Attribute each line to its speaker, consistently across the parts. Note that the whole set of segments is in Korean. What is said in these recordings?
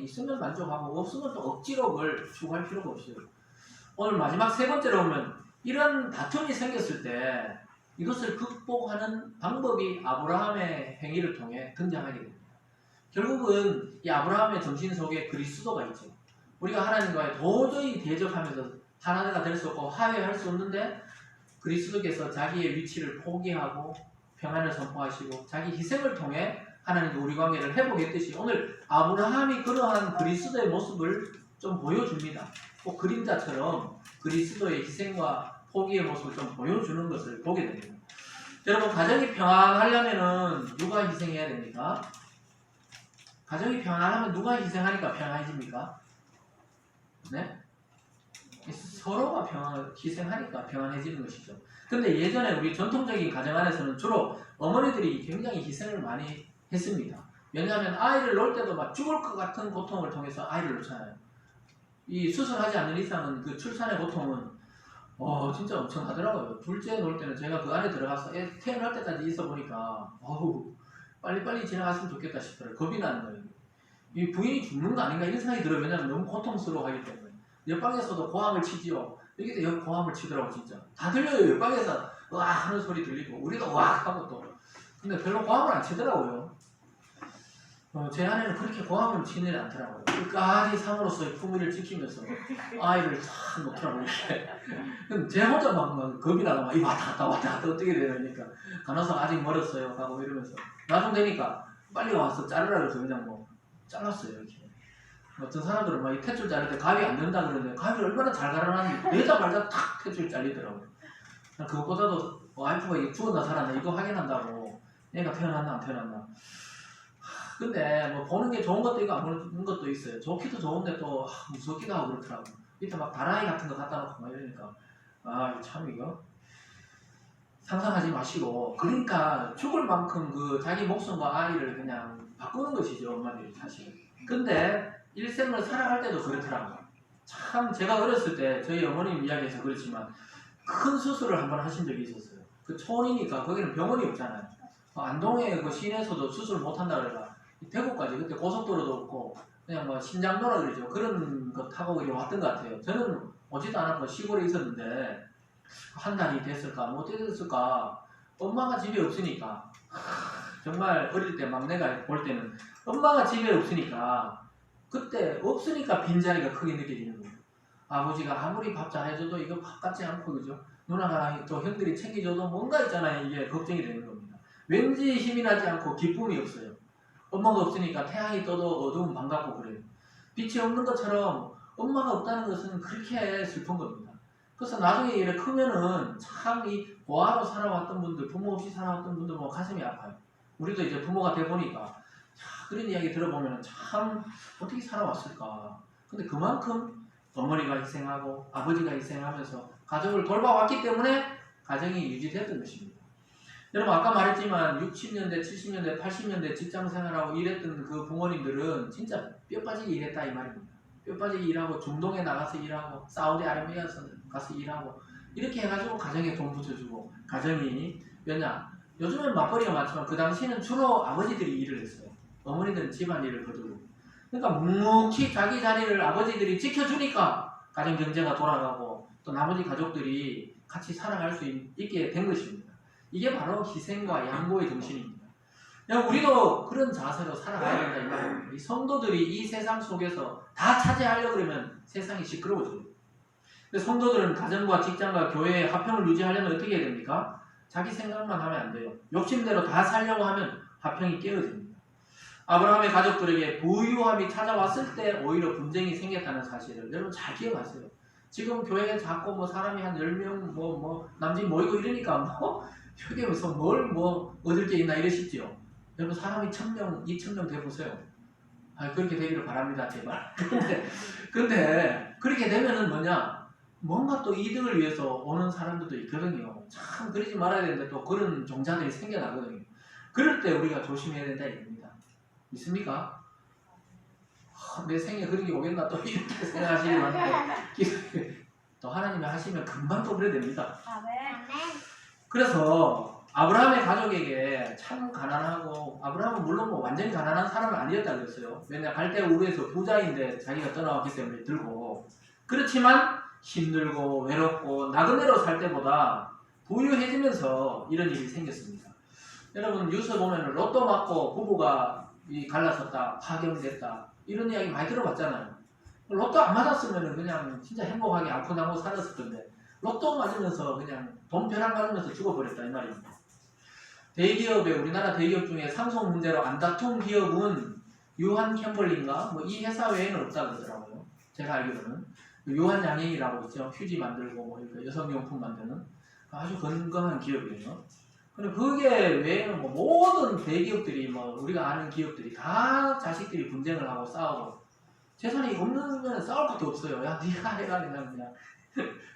Speaker 1: 있으면 만족하고 없으면 또 억지로 뭘 추구할 필요가 없어요. 오늘 마지막 세 번째로 보면 이런 다툼이 생겼을 때 이것을 극복하는 방법이 아브라함의 행위를 통해 등장하게 됩니다. 결국은 이 아브라함의 정신 속에 그리스도가 있죠. 우리가 하나님과의 도저히 대적하면서 하나가 될 수 없고 화해할 수 없는데 그리스도께서 자기의 위치를 포기하고 평안을 선포하시고 자기 희생을 통해 하나님과 우리 관계를 회복했듯이 오늘 아브라함이 그러한 그리스도의 모습을 좀 보여줍니다. 꼭 그림자처럼 그리스도의 희생과 포기의 모습을 좀 보여주는 것을 보게 됩니다. 여러분, 가정이 평안하려면 누가 희생해야 됩니까? 가정이 평안하면 누가 희생하니까 평안해집니까? 네? 서로가 희생하니까 평안해지는 것이죠. 근데 예전에 우리 전통적인 가정 안에서는 주로 어머니들이 굉장히 희생을 많이 했습니다. 왜냐하면 아이를 놓을 때도 막 죽을 것 같은 고통을 통해서 아이를 놓잖아요. 이 수술하지 않는 이상은 그 출산의 고통은 진짜 엄청나더라고요. 둘째 놓을 때는 제가 그 안에 들어가서 애 태어날 때까지 있어 보니까 빨리빨리 지나갔으면 좋겠다 싶더라고요. 겁이 나는 거예요. 이 부인이 죽는 거 아닌가 이런 생각이 들어요. 왜냐하면 너무 고통스러워하기 때문에. 옆방에서도 고함을 치지요. 여기도 여기 고함을 치더라고 진짜. 다 들려요. 옆방에서 으악 하는 소리 들리고 우리도 으악 하고 또. 근데 별로 고함을 안 치더라고요. 제 아내는 그렇게 고함을 치는 애 않더라고요. 끝까지 상으로서의 품위를 지키면서 아이를 싹 놓더라고요. 그럼 제 혼자 막 겁이 나고 막 왔다 갔다 어떻게 되니까 간호사가 아직 멀었어요 하고 이러면서 나중 되니까 빨리 와서 자르라 그래서 그냥 뭐 잘랐어요 이렇게. 어떤 사람들은 막 이 탯줄 자를 때 가위 안 된다 그러는데 가위를 얼마나 잘 갈아놨는지 내자마자 탁 탯줄 잘리더라고요. 그것보다도 와이프가 이게 죽었나 살았나 이거 확인한다고 얘가 태어났나 안 태어났나. 근데 뭐 보는 게 좋은 것도 있고 안 보는 것도 있어요. 좋기도 좋은데 또 무섭기도 하고 그렇더라고요. 밑에 막 다라이 같은 거 갖다 놓고 막 이러니까 참 이거 상상하지 마시고 그러니까 죽을 만큼 그 자기 목숨과 아이를 그냥 바꾸는 것이죠 엄마들이 사실. 근데 일생을 살아갈 때도 그렇더라고요. 참 제가 어렸을 때 저희 어머님 이야기에서 그렇지만 큰 수술을 한번 하신 적이 있었어요. 그 촌이니까 거기는 병원이 없잖아요. 안동에 그 시내에서도 수술 못한다 그래가 대구까지 그때 고속도로도 없고 그냥 뭐 신장로라 그러죠. 그런 거 타고 이리 왔던 것 같아요. 저는 오지도 않았고 시골에 있었는데 한 달이 됐을까 못 됐을까 엄마가 집에 없으니까 정말 어릴 때 막내가 볼 때는 엄마가 집에 없으니까 그때 없으니까 빈자리가 크게 느껴지는 거예요. 아버지가 아무리 밥 잘해줘도 이거 밥 같지 않고 그죠? 누나가 또 형들이 챙겨줘도 뭔가 있잖아요. 이게 걱정이 되는 겁니다. 왠지 힘이 나지 않고 기쁨이 없어요. 엄마가 없으니까 태양이 떠도 어두운 밤 같고 그래요. 빛이 없는 것처럼 엄마가 없다는 것은 그렇게 슬픈 겁니다. 그래서 나중에 이렇게 크면은 참 이 고아로 살아왔던 분들, 부모 없이 살아왔던 분들 뭐 가슴이 아파요. 우리도 이제 부모가 돼 보니까 그런 이야기 들어보면 참 어떻게 살아왔을까. 근데 그만큼 어머니가 희생하고 아버지가 희생하면서 가정을 돌봐왔기 때문에 가정이 유지됐던 것입니다. 여러분 아까 말했지만 60년대, 70년대, 80년대 직장생활하고 일했던 그 부모님들은 진짜 뼈 빠지게 일했다 이 말입니다. 뼈 빠지게 일하고 중동에 나가서 일하고 사우디아라비아에 가서 일하고 이렇게 해가지고 가정에 돈 붙여주고 가정이 왜냐 요즘은 맞벌이가 많지만 그 당시에는 주로 아버지들이 일을 했어요. 어머니들은 집안일을 거두고 그러니까 묵묵히 자기 자리를 아버지들이 지켜주니까 가정 경제가 돌아가고 또 나머지 가족들이 같이 살아갈 수 있게 된 것입니다. 이게 바로 희생과 양보의 정신입니다. 우리도 그런 자세로 살아가야 된다 이 말입니다. 이 성도들이 이 세상 속에서 다 차지하려고 그러면 세상이 시끄러워져요. 근데 성도들은 가정과 직장과 교회의 화평을 유지하려면 어떻게 해야 됩니까? 자기 생각만 하면 안 돼요. 욕심대로 다 살려고 하면 화평이 깨어집니다. 아브라함의 가족들에게 부유함이 찾아왔을 때 오히려 분쟁이 생겼다는 사실을 여러분 잘 기억하세요. 지금 교회에 자꾸 뭐 사람이 한 10명 남짓 모이고 이러니까 여기 무슨 뭘 얻을 게 있나 이러시죠. 여러분 사람이 1000명, 2000명 돼보세요. 그렇게 되기를 바랍니다 제발. 근데 그렇게 되면은 뭐냐 뭔가 또 이득을 위해서 오는 사람들도 있거든요. 참 그러지 말아야 되는데 또 그런 종자들이 생겨나거든요. 그럴 때 우리가 조심해야 된다 이겁니다. 있습니까? 내 생에 그런 게 오겠나 또 이렇게 생각하시는 분들 또 하나님이 하시면 금방 또 그래 됩니다. 그래서 아브라함의 가족에게 참 가난하고, 아브라함은 물론 뭐 완전히 가난한 사람은 아니었다 그랬어요. 왜냐 갈대 우르에서 부자인데 자기가 떠나왔기 때문에 들고, 그렇지만 힘들고 외롭고 나그네로 살 때보다 부유해지면서 이런 일이 생겼습니다. 여러분 뉴스 보면 로또 맞고 부부가 갈라섰다, 파경됐다, 이런 이야기 많이 들어봤잖아요. 로또 안 맞았으면 그냥 진짜 행복하게 안고 나고 살았을 텐데, 로또 맞으면서 그냥 돈 벼락 맞으면서 죽어버렸다 이 말입니다. 대기업에, 우리나라 대기업 중에 상속 문제로 안 다툰 기업은 유한 캠벌린가 뭐 이 회사 외에는 없다 그러더라고요. 제가 알기로는 유한 양행이라고 있죠. 휴지 만들고 뭐 여성용품 만드는 아주 건강한 기업이에요. 근데 그게 외에는 뭐 모든 대기업들이, 뭐 우리가 아는 기업들이 다 자식들이 분쟁을 하고 싸우고, 재산이 없는 싸울 것도 없어요. 야 네가 해라, 그냥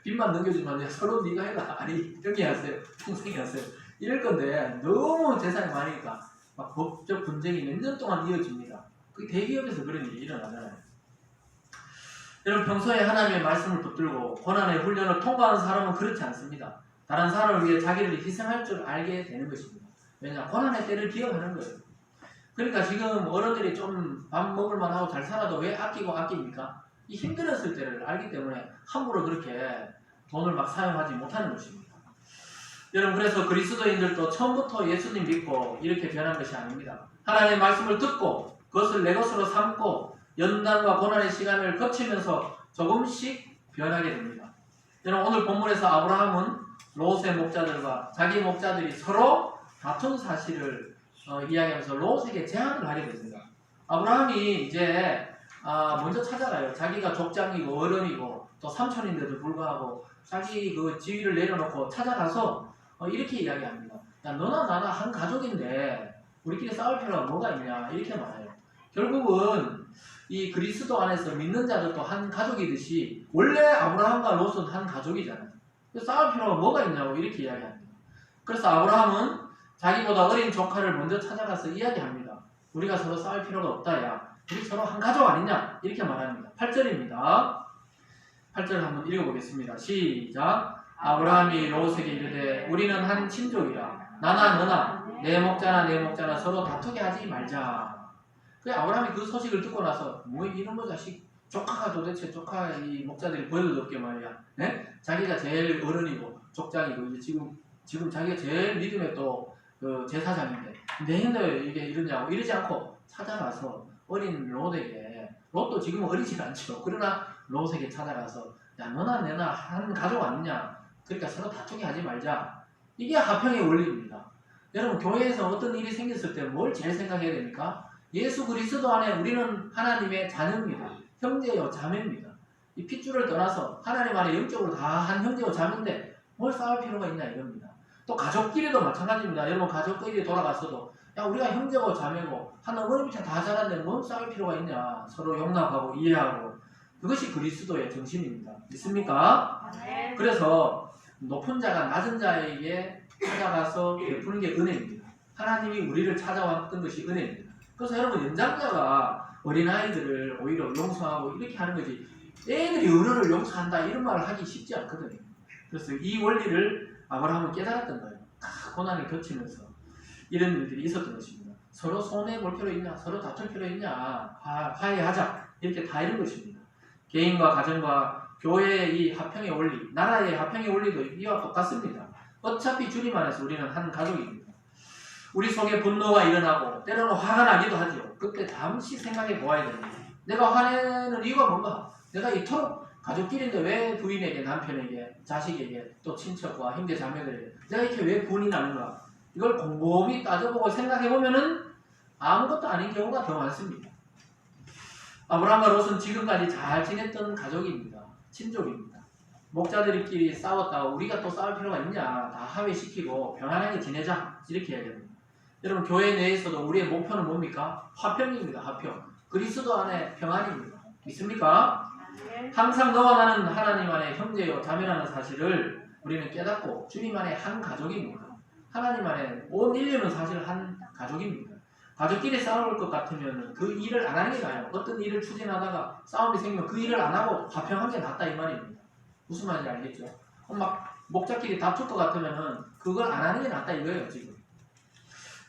Speaker 1: 빚만 넘겨주면 야, 서로 네가 해라, 아니 형이 하세요, 동생이 하세요, 이럴 건데 너무 재산이 많으니까 막 법적 분쟁이 몇 년 동안 이어집니다. 그 대기업에서 그런 일이 일어나잖아요. 여러분 평소에 하나님의 말씀을 붙들고 고난의 훈련을 통과하는 사람은 그렇지 않습니다. 다른 사람을 위해 자기를 희생할 줄 알게 되는 것입니다. 왜냐? 고난의 때를 기억하는 거예요. 그러니까 지금 어른들이 좀 밥 먹을만 하고 잘 살아도 왜 아끼고 아낍니까? 이 힘들었을 때를 알기 때문에 함부로 그렇게 돈을 막 사용하지 못하는 것입니다. 여러분 그래서 그리스도인들도 처음부터 예수님 믿고 이렇게 변한 것이 아닙니다. 하나님의 말씀을 듣고 그것을 내 것으로 삼고 연단과 고난의 시간을 거치면서 조금씩 변하게 됩니다. 여러분 오늘 본문에서 아브라함은 롯의 목자들과 자기 목자들이 서로 다툰 사실을 이야기하면서 롯에게 제안을 하게 됩니다. 아브라함이 이제 먼저 찾아가요. 자기가 족장이고 어른이고 또 삼촌인데도 불구하고 자기 그 지위를 내려놓고 찾아가서 이렇게 이야기합니다. 야 너나 나나 한 가족인데 우리끼리 싸울 필요가 뭐가 있냐, 이렇게 말해요. 결국은 이 그리스도 안에서 믿는 자들도 한 가족이듯이 원래 아브라함과 롯은 한 가족이잖아요. 싸울 필요가 뭐가 있냐고 이렇게 이야기합니다. 그래서 아브라함은 자기보다 어린 조카를 먼저 찾아가서 이야기합니다. 우리가 서로 싸울 필요가 없다. 야 우리 서로 한 가족 아니냐, 이렇게 말합니다. 8절입니다. 8절 한번 읽어보겠습니다. 시작. 아브라함이 롯에게 이르되 우리는 한 친족이라 나나 너나 내 목자나 서로 다투게 하지 말자. 그 아브라함이 그 소식을 듣고 나서 뭐 이놈의 자식, 조카가 도대체 조카 이 목자들이 보여도 없게 말이야. 네? 자기가 제일 어른이고 족장이고 이제 지금 자기가 제일 믿음의 또 그 제사장인데 내인데 이게 이러냐고 이러지 않고 찾아가서 어린 롯에게, 롯도 지금 어리지 않죠. 그러나 롯에게 찾아가서 야 너나 내나 한 가족 아니냐, 그러니까 서로 다투게 하지 말자. 이게 화평의 원리입니다. 여러분 교회에서 어떤 일이 생겼을 때 뭘 제일 생각해야 됩니까? 예수 그리스도 안에 우리는 하나님의 자녀입니다. 형제요 자매입니다. 이 핏줄을 떠나서 하나님 안에 영적으로 다 한 형제요 자매인데 뭘 싸울 필요가 있냐 이겁니다. 또 가족끼리도 마찬가지입니다. 여러분 가족끼리 돌아갔어도 야 우리가 형제고 자매고 한 어머니 밑에 다 자랐는데 뭘 싸울 필요가 있냐, 서로 용납하고 이해하고, 그것이 그리스도의 정신입니다. 믿습니까?
Speaker 2: 네.
Speaker 1: 그래서 높은 자가 낮은 자에게 찾아가서 베푸는 게 은혜입니다. 하나님이 우리를 찾아왔던 것이 은혜입니다. 그래서 여러분 연장자가 어린아이들을 오히려 용서하고 이렇게 하는 거지, 애들이 어른을 용서한다 이런 말을 하기 쉽지 않거든요. 그래서 이 원리를 아브라함은 깨달았던 거예요. 고난을 거치면서 이런 일들이 있었던 것입니다. 서로 손해볼 필요 있냐, 서로 다툴 필요 있냐, 화해하자, 이렇게 다 이런 것입니다. 개인과 가정과 교회의 이 화평의 원리, 나라의 화평의 원리도 이와 똑같습니다. 어차피 주님 안에서 우리는 한 가족입니다. 우리 속에 분노가 일어나고 때로는 화가 나기도 하죠. 그때 잠시 생각해 보아야 됩니다. 내가 화내는 이유가 뭔가? 내가 이토록 가족끼리인데 왜 부인에게, 남편에게, 자식에게, 또 친척과 형제 자매들에게 내가 이렇게 왜 분이 나는가? 이걸 곰곰이 따져보고 생각해 보면은 아무것도 아닌 경우가 더 많습니다. 아브라함과 롯은 지금까지 잘 지냈던 가족입니다. 친족입니다. 목자들끼리 싸웠다가 우리가 또 싸울 필요가 있냐, 다 합의시키고 평안하게 지내자, 이렇게 해야 됩니다. 여러분 교회 내에서도 우리의 목표는 뭡니까? 화평입니다. 화평. 그리스도 안에 평안입니다. 믿습니까? 항상 너와 나는 하나님 안에 형제요 자매라는 사실을 우리는 깨닫고 주님 안에 한 가족입니다. 하나님 안에 온 인류는 사실 한 가족입니다. 가족끼리 싸울 것 같으면 그 일을 안 하는 게 나아요. 어떤 일을 추진하다가 싸움이 생기면 그 일을 안 하고 화평한 게 낫다 이 말입니다. 무슨 말인지 알겠죠? 막 목자끼리 다툴 것 같으면은 그걸 안 하는 게 낫다 이거예요 지금.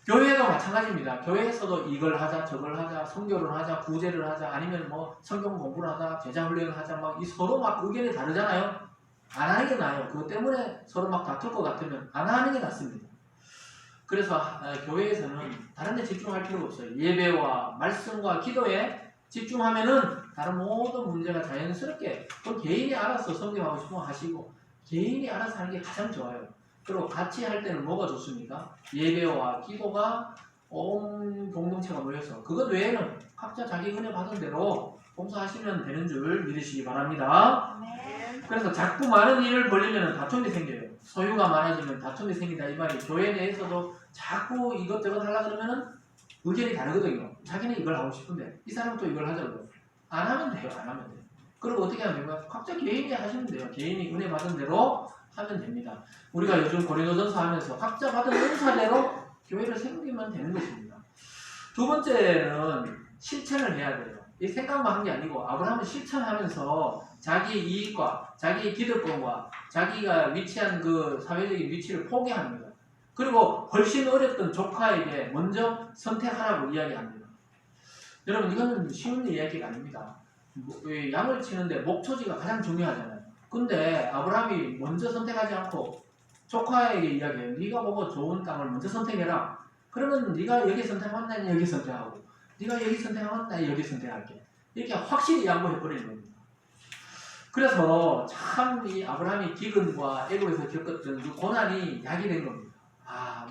Speaker 1: 교회도 마찬가지입니다. 교회에서도 이걸 하자 저걸 하자 성교를 하자 구제를 하자 아니면 뭐 성경 공부를 하자 제자 훈련을 하자 막 이 서로 막 의견이 다르잖아요. 안 하는 게 나아요. 그것 때문에 서로 막 다툴 것 같으면 안 하는 게 낫습니다. 그래서 교회에서는 다른 데 집중할 필요가 없어요. 예배와 말씀과 기도에 집중하면은 다른 모든 문제가 자연스럽게 또 개인이 알아서 성경하고 싶으면 하시고 개인이 알아서 하는 게 가장 좋아요. 그리고 같이 할 때는 뭐가 좋습니까? 예배와 기도가 온 공동체가 모여서 그것 외에는 각자 자기 은혜 받은 대로 봉사하시면 되는 줄 믿으시기 바랍니다. 그래서 자꾸 많은 일을 벌리면 다툼이 생겨요. 소유가 많아지면 다툼이 생긴다 이 말이. 교회 내에서도 자꾸 이것저것 하려고 그러면은 의견이 다르거든요. 자기는 이걸 하고 싶은데 이 사람은 또 이걸 하자고. 안 하면 돼요. 안 하면 돼요. 그리고 어떻게 하면 돼요? 각자 개인이 하시면 돼요. 개인이 은혜 받은 대로 하면 됩니다. 우리가 요즘 고린도전서 하면서 각자 받은 은사대로 교회를 세우기만 되는 것입니다. 두 번째는 실천을 해야 돼요. 이 생각만 한 게 아니고 아브라함은 실천하면서 자기 이익과 자기 기득권과 자기가 위치한 그 사회적인 위치를 포기합니다. 그리고 훨씬 어렸던 조카에게 먼저 선택하라고 이야기합니다. 여러분 이거는 쉬운 이야기가 아닙니다. 양을 치는데 목초지가 가장 중요하잖아요. 근데 아브라함이 먼저 선택하지 않고 조카에게 이야기해요. 네가 보고 좋은 땅을 먼저 선택해라. 그러면 네가 여기 선택하면 난 여기 선택하고 네가 여기 선택하면 난 여기 선택할게. 이렇게 확실히 양보해버리는 겁니다. 그래서 참 이 아브라함이 기근과 애굽에서 겪었던 그 고난이 약이 된 겁니다.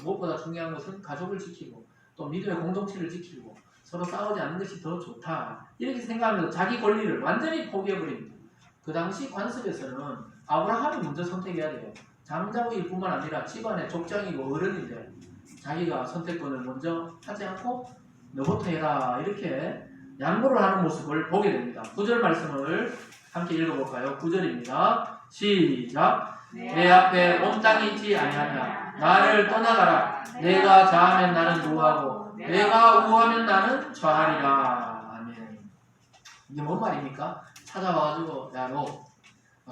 Speaker 1: 무엇보다 중요한 것은 가족을 지키고 또 믿음의 공동체를 지키고 서로 싸우지 않는 것이 더 좋다. 이렇게 생각하면서 자기 권리를 완전히 포기해버립니다. 그 당시 관습에서는 아브라함이 먼저 선택해야 돼요. 장자일 뿐만 아니라 집안의 족장이고 어른인데 자기가 선택권을 먼저 하지 않고 너부터 해라 이렇게 양보를 하는 모습을 보게 됩니다. 9절 말씀을 함께 읽어볼까요? 9절입니다. 시작. 내 앞에 온 땅이 있지 아니하냐. 나를 떠나가라. 내가 좌하면 나는 우하고 내가 우하면 나는 좌하리라. 아멘. 이게 뭔 말입니까? 찾아와가지고 야 너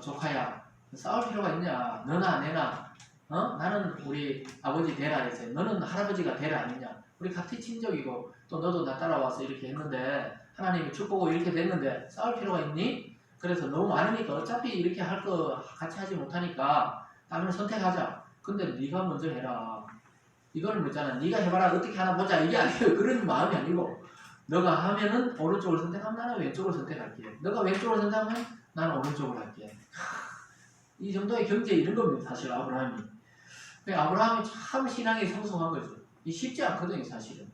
Speaker 1: 조카야 싸울 필요가 있냐. 너나 내나 나는 우리 아버지 되라 했어요. 너는 할아버지가 되라 아니냐. 우리 같은 친족이고 또 너도 나 따라와서 이렇게 했는데 하나님이 축복하고 이렇게 됐는데 싸울 필요가 있니? 그래서 너무 많으니까 어차피 이렇게 할 거 같이 하지 못하니까 다른 선택하자. 근데 네가 먼저 해라. 이거는 뭐잖아. 네가 해봐라. 어떻게 하나 보자. 이게 아니에요. 그런 마음이 아니고 너가 하면은 오른쪽을 선택하면 나는 왼쪽을 선택할게. 너가 왼쪽을 선택하면 나는 오른쪽을 할게. 이 정도의 경제 이런 겁니다. 사실 아브라함이. 아브라함이 참 신앙이 성숙한 거죠. 이 쉽지 않거든요. 사실은.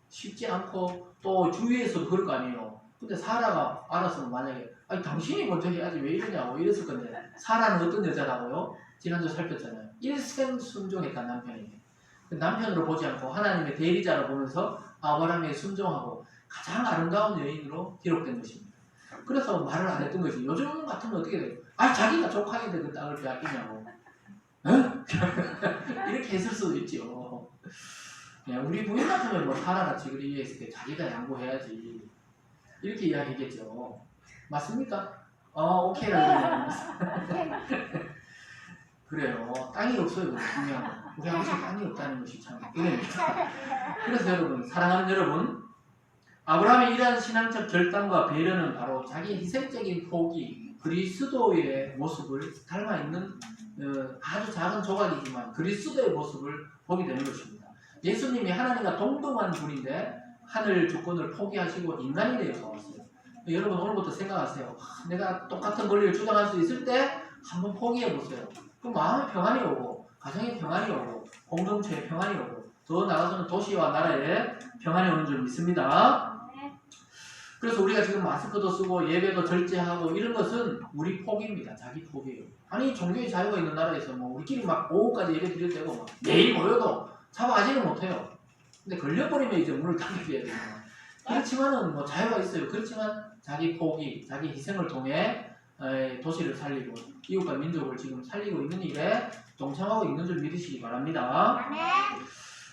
Speaker 1: 쉽지 않고 또 주위에서도 그럴 거 아니에요. 근데 사라가 알았으면 만약에 아니 당신이 먼저 해야지 왜 이러냐고 이랬을 건데 사라는 어떤 여자라고요? 지난주 살폈잖아요. 일생 순종했다 남편에게. 남편으로 보지 않고 하나님의 대리자로 보면서 아브라함에 순종하고 가장 아름다운 여인으로 기록된 것입니다. 그래서 말을 안 했던 것이 요즘 같으면 어떻게 돼요? 자기가 조카인데 그 땅을 빼앗기냐고. 이렇게 했을 수도 있죠. 우리 부인 같으면 뭐 사라같이 그리 했을 때 자기가 양보해야지 이렇게 이야기했겠죠. 맞습니까? 오케이라고 그래요. 땅이 없어요. 중요한 거. 우리 아버지 땅이 없다는 것이 참 은혜입니다. 그래서 여러분, 사랑하는 여러분, 아브라함의 이러한 신앙적 결단과 배려는 바로 자기 희생적인 포기, 그리스도의 모습을 닮아있는 아주 작은 조각이지만 그리스도의 모습을 보게 되는 것입니다. 예수님이 하나님과 동등한 분인데 하늘 주권을 포기하시고 인간이 되어서 왔어요. 여러분 오늘부터 생각하세요. 내가 똑같은 권리를 주장할 수 있을 때 한번 포기해보세요. 그럼 마음의 평안이 오고 가정의 평안이 오고 공동체의 평안이 오고 더 나아가서는 도시와 나라에 평안이 오는 줄 믿습니다. 그래서 우리가 지금 마스크도 쓰고 예배도 절제하고 이런 것은 우리 포기입니다. 자기 포기예요. 아니 종교의 자유가 있는 나라에서 뭐 우리끼리 막 오후까지 예배 드릴 때고 막 매일 모여도 잡아가지는 못해요. 근데 걸려버리면 이제 문을 닫게 돼요. 그렇지만은 뭐 자유가 있어요. 그렇지만 자기 포기, 자기 희생을 통해 도시를 살리고 이웃과 민족을 지금 살리고 있는 일에 동참하고 있는 줄 믿으시기 바랍니다.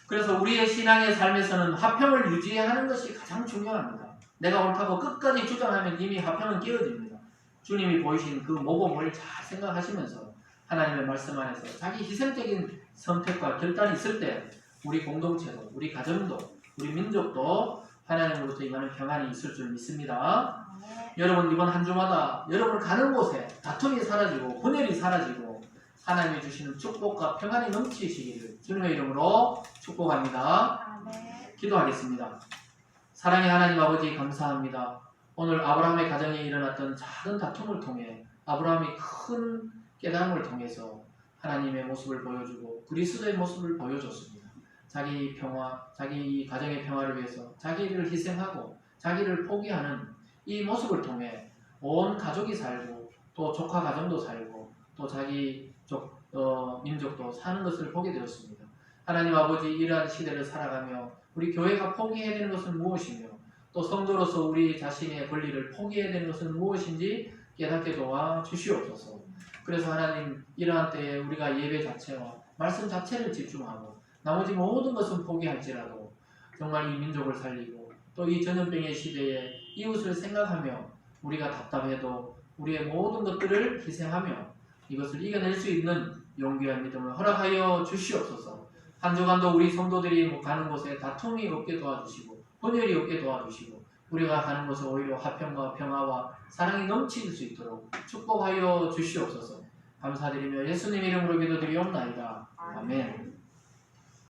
Speaker 1: 그래서 우리의 신앙의 삶에서는 화평을 유지하는 것이 가장 중요합니다. 내가 옳다고 끝까지 주장하면 이미 화평은 깨어집니다. 주님이 보이신 그 모범을 잘 생각하시면서 하나님의 말씀 안에서 자기 희생적인 선택과 결단이 있을 때 우리 공동체도, 우리 가정도, 우리 민족도 하나님으로부터 임하는 평안이 있을 줄 믿습니다. 여러분 이번 한 주마다 여러분 가는 곳에 다툼이 사라지고 분열이 사라지고 하나님이 주시는 축복과 평안이 넘치시기를 주님의 이름으로 축복합니다. 기도하겠습니다. 사랑의 하나님 아버지 감사합니다. 오늘 아브라함의 가정에 일어났던 작은 다툼을 통해 아브라함이 큰 깨달음을 통해서 하나님의 모습을 보여주고 그리스도의 모습을 보여줬습니다. 자기 평화, 자기 가정의 평화를 위해서 자기를 희생하고 자기를 포기하는 이 모습을 통해 온 가족이 살고 또 조카 가정도 살고 또 자기 민족도 사는 것을 보게 되었습니다. 하나님 아버지 이러한 시대를 살아가며 우리 교회가 포기해야 되는 것은 무엇이며 또 성도로서 우리 자신의 권리를 포기해야 되는 것은 무엇인지 깨닫게 도와 주시옵소서. 그래서 하나님 이러한 때에 우리가 예배 자체와 말씀 자체를 집중하고 나머지 모든 것은 포기할지라도 정말 이 민족을 살리고 또 이 전염병의 시대에 이웃을 생각하며 우리가 답답해도 우리의 모든 것들을 희생하며 이것을 이겨낼 수 있는 용기와 믿음을 허락하여 주시옵소서. 한 주간도 우리 성도들이 가는 곳에 다툼이 없게 도와주시고 분열이 없게 도와주시고 우리가 가는 곳에 오히려 화평과 평화와 사랑이 넘칠 수 있도록 축복하여 주시옵소서. 감사드리며 예수님 이름으로 기도드리옵나이다. 아멘.